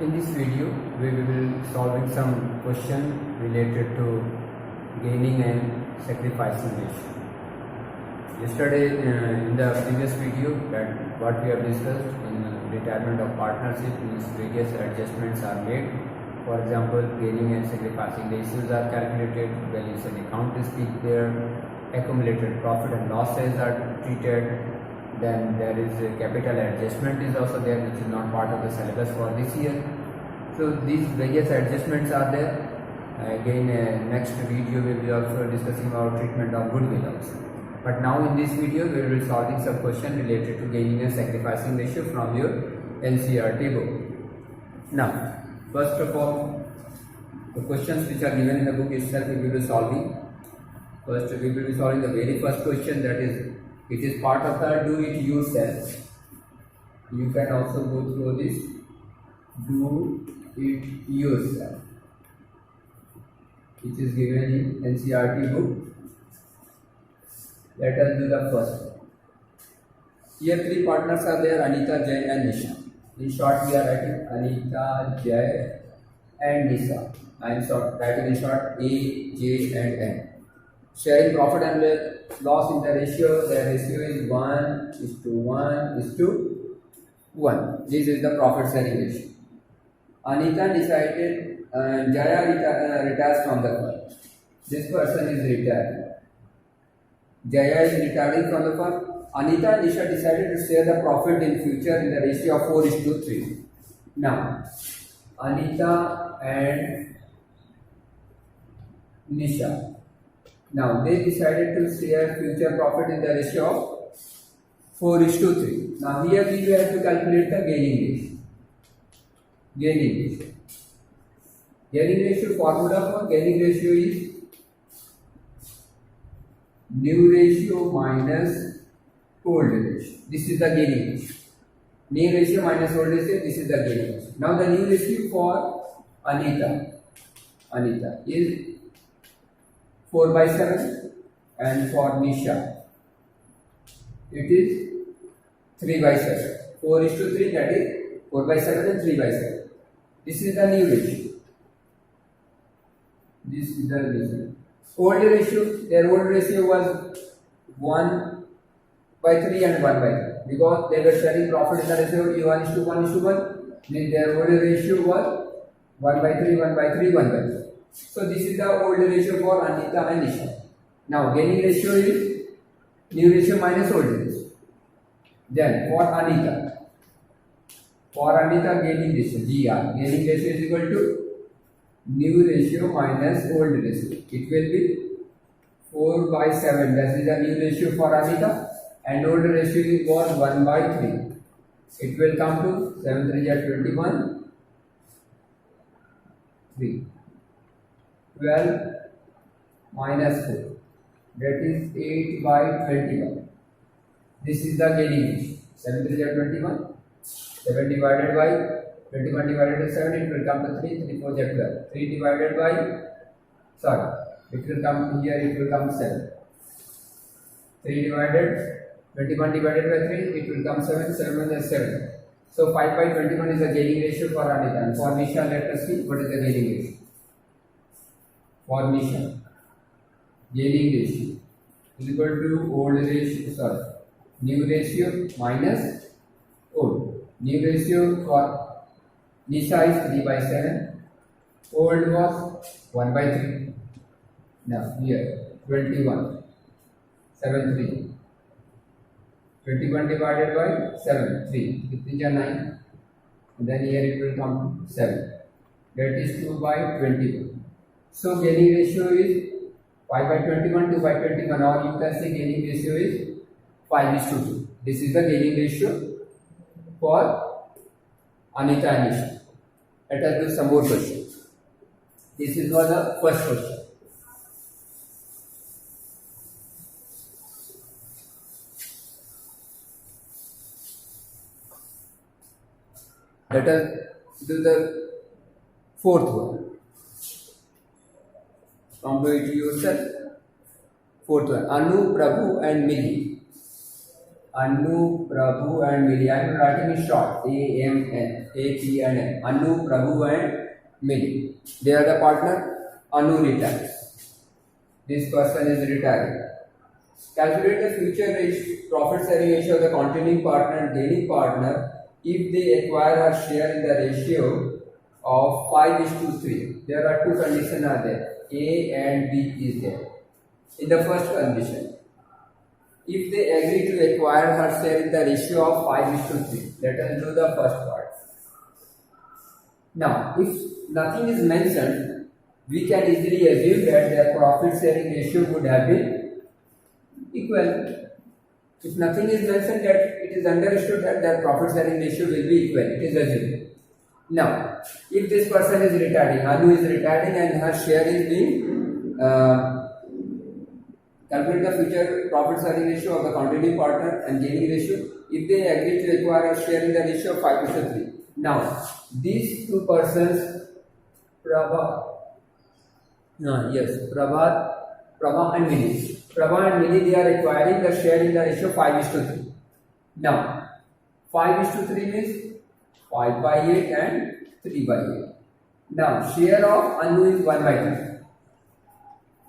In this video, we will solving some question related to gaining and sacrificing ratio. Yesterday, in the previous video, that what we have discussed in retirement of partnership means various adjustments are made. For example, gaining and sacrificing ratios are calculated, valuation account is declared, accumulated profit and losses are treated. Then there is a capital adjustment is also there, which is not part of the syllabus for this year. So these various adjustments are there. Again, next video we will be also discussing about treatment of goodwill also. But now in this video we will be solving some question related to gaining and sacrificing ratio from your NCERT book. Now, first of all, the questions which are given in the book itself we will be solving. First, we will be solving the very first question, that is, it is part of the do it yourself. You can also go through this do it yourself, which is given in NCERT book. Let us do the first one. Here three partners are there, Anita, Jay and Nisha. In short we are writing Anita, Jay and Nisha. I am writing in short A, J and N. Sharing profit and loss in the ratio. The ratio is 1:1:1. This is the profit sharing ratio. Anita decided Jaya retires from the firm. This person is retired. Jaya is retiring from the firm. Anita and Nisha decided to share the profit in future in the ratio of 4:3. Now, Anita and Nisha. Now they decided to share future profit in the ratio of 4:3. Now here we will have to calculate the gaining ratio. Gaining ratio formula for gaining ratio is new ratio minus old ratio. This is the gaining ratio. New ratio minus old ratio. This is the gaining ratio. Now the new ratio for Anita is 4/7, and for Nisha it is 3/7. 4:3, that is 4/7 and 3/7. This is the new ratio. This is the ratio. Old ratio, their old ratio was 1/3 and 1/3, because they were sharing profit in the ratio 1:1:1. Their old ratio was 1/3, 1/3, 1/3. So this is the old ratio for Anita and Nisha. Now gaining ratio is new ratio minus old ratio. Then for Anita gaining ratio GR, gaining ratio is equal to new ratio minus old ratio. It will be 4/7. That is the new ratio for Anita, and old ratio was 1/3. It will come to 7 3 21 3. 12 minus 4, that is 8/21. This is the gaining ratio. 7 3 21. 7 divided by 21 divided by 7, it will come to 3. 3 4 12. 3 divided by, sorry, it will come here, it will come 7. 3 divided 21 divided by 3, it will come 7. 7 is 7. So 5/21 is the gaining ratio for Anita. And for Nisha, let us see what is the gaining ratio. For Nisha, gaining ratio is equal to old ratio, sorry, new ratio minus old. New ratio for Nisha is 3/7. Old was 1/3. Now here 21, 7 3. 21 divided by 7, 3. It is 9. And then here it will come 7. That is 2/21. So gaining ratio is 5/21, 2/21, or you can say gaining ratio is 5:2. This is the gaining ratio for Anita and Nisha. Let us do some more questions. This is was the first question. Let us do the fourth one. Come to it yourself. Fourth one, Anu, Prabhu and Mili Anu, Prabhu and Mili. I am writing in short. A-M-N, A-P and M. Anu, Prabhu and Mili. They are the partner. Anu retires. This person is retiring. Calculate the future profit sharing ratio of the continuing partner and gaining partner if they acquire a share in the ratio of 5:3. There are two conditions are there. A and B is there. In the first condition, if they agree to acquire her share in the ratio of 5:3, let us do the first part. Now, if nothing is mentioned, we can easily assume that their profit sharing ratio would have been equal. If nothing is mentioned, that it is understood that their profit sharing ratio will be equal. It is assumed. Now, if this person is retiring, Anu is retiring and her share is being calculate the future profit sharing ratio of the continuing partner and gaining ratio if they agree to acquire a share in the ratio of 5:3. Now, these two persons, Prabha and Mili. Prabha and Mili, they are acquiring the share in the ratio 5:3. Now, 5:3 means 5/8 and 3/8. Now, share of Anu is 1/3.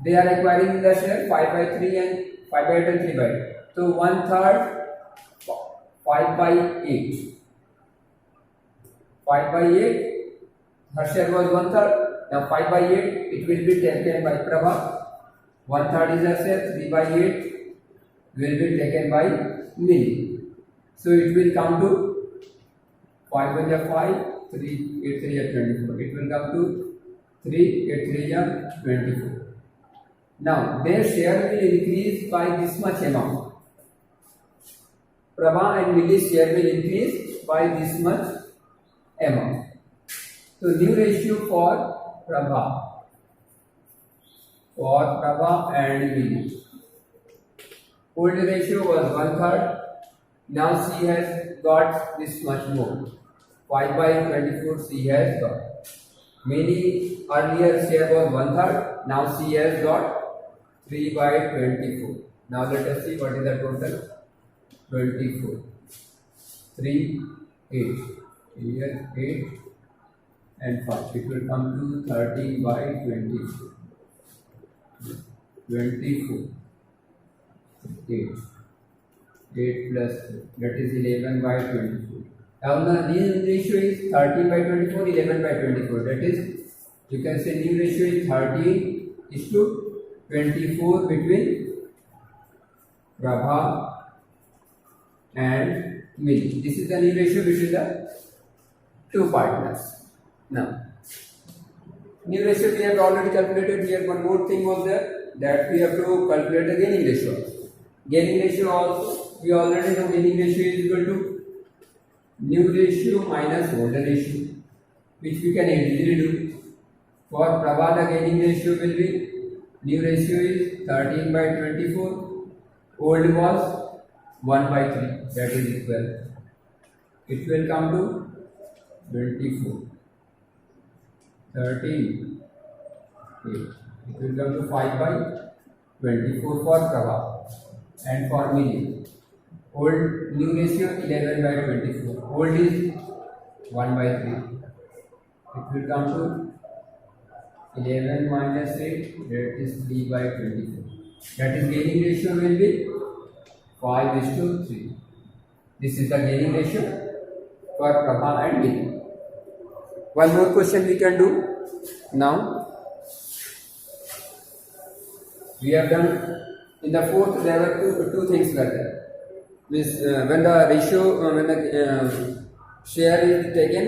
They are acquiring the share 5/3 and 5/8 and 3/8. So 1/3 5/8. 5/8. Her share was 1/3. Now 5/8 it will be taken by Prabha. 1/3 is her share. 3/8 will be taken by Mili. So it will come to 5 1 is 5, 3 8 3 is 24. It will come to 3 8 3 is 24. Now their share will increase by this much amount. Prabha and Mili's share will increase by this much amount. So new ratio for Prabha and Mili. Old ratio was 1/3. Now she has got this much more. 5/24 she has got. Mili earlier share was 1/3. Now she has got 3/24. Now let us see what is the total. 24. 3 8. Here 8 and 5. It will come to 30/24. 24. 8. 8 plus 2. That is 11/24. Now the new ratio is 13/24, 11/24. That is, you can say new ratio is 13:24 between Prabha and Mili. This is the new ratio between the two partners. Now, new ratio we have already calculated. Here one more thing was there, that we have to calculate the gaining ratio. Gaining ratio also, we already know gaining ratio is equal to new ratio minus old ratio, which we can easily do. For Prabha, the gaining ratio will be, new ratio is 13/24, old was 1/3, that is equal. It will come to 24. 13, 8. It will come to 5/24 for Prabha and for Mili. Old new ratio 11/24. Old is 1/3. It will come to 11 minus 8, that is 3/24. That is gaining ratio will be 5:3. This is the gaining ratio for Prabha and Mili. One more question we can do now. We have done in the fourth level two things like that. Means when the ratio, when the share is taken,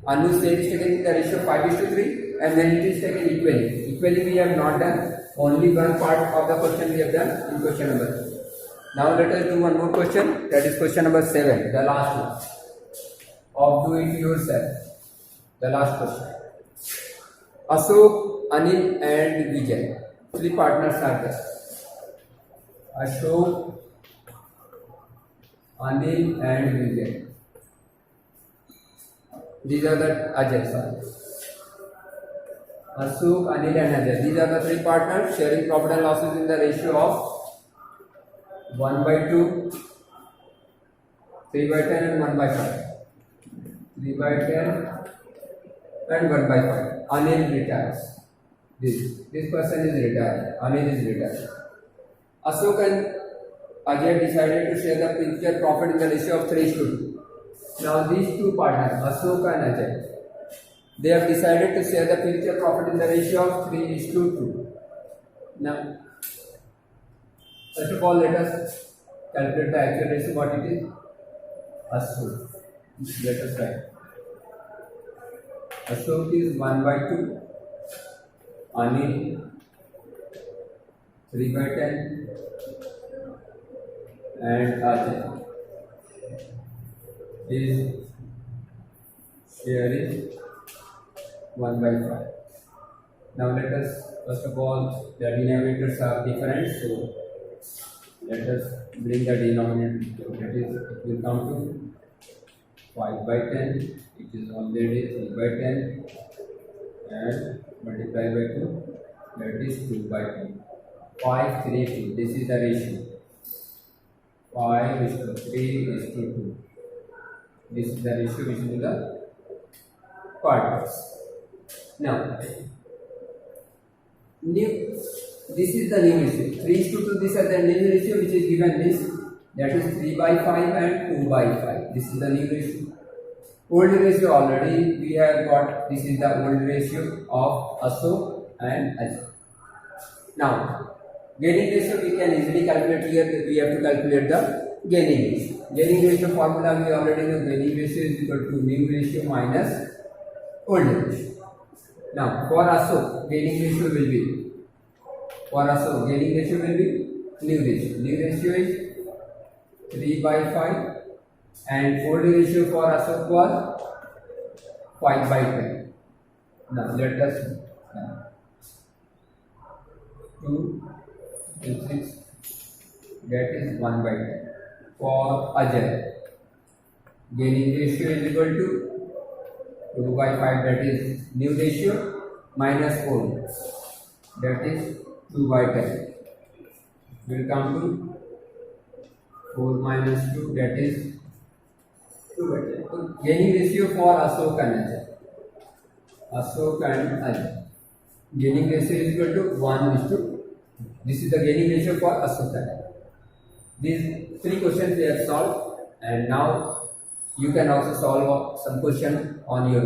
Anu's share is taken in the ratio 5:3, and then it is taken equally. Equally we have not done. Only one part of the question we have done in question number 2. Now let us do one more question. That is question number 7, the last one of do it yourself. The last question. Ashok, Anil and Vijay. 3 partners are there. Ashok, Anil and Vijay. These are the Ajay, sorry. Ashok, Anil and Ajay. These are the 3 partners sharing profit and losses in the ratio of 1/2, 3 by 10 and 1 by 5. 3 by 10 and 1 by 5. Anil retires. This person is retired. Anil is retired. Ashok and Ajay decided to share the future profit in the ratio of 3:2. Now these two partners, Ashok and Ajay, they have decided to share the future profit in the ratio of 3:2. Now, first of all, let us calculate the actual ratio. What it is? Ashok. Let us write. Ashok is 1 by 2. Anil 3 by 10. And Ajay is share is 1 by 5. Now let us first of all, the denominators are different, so let us bring the denominator. That is, it will come to 5 by 10. It is already 3 by 10 and multiply by 2. That is 2 by 2. 5, 3, 2. This is the ratio. 5:3:2. This is the ratio which is in the partners. Now, this is the new ratio. 3:2. This is the new ratio which is given this. That is 3 by 5 and 2 by 5. This is the new ratio. Old ratio already we have got. This is the old ratio of Ashok and Ajay. Now, gaining ratio we can easily calculate here. We have to calculate the gaining ratio. Gaining ratio formula we already know. Gaining ratio is equal to new ratio minus old ratio. Now for Ashok, gaining ratio will be new ratio. New ratio is 3 by 5 and old ratio for Ashok was 5 by 10. Now let us 2 and 6, that is 1 by 10. For Ajay, gaining ratio is equal to 2 by 5, that is new ratio minus old, that is 2 by 10. Will come to 4 minus 2, that is 2 by 10. So gaining ratio for Ashok and Ajay. Gaining ratio is equal to 1:2. This is the gaining ratio for Ashok and Ajay. These 3 questions we have solved, and now you can also solve some question on your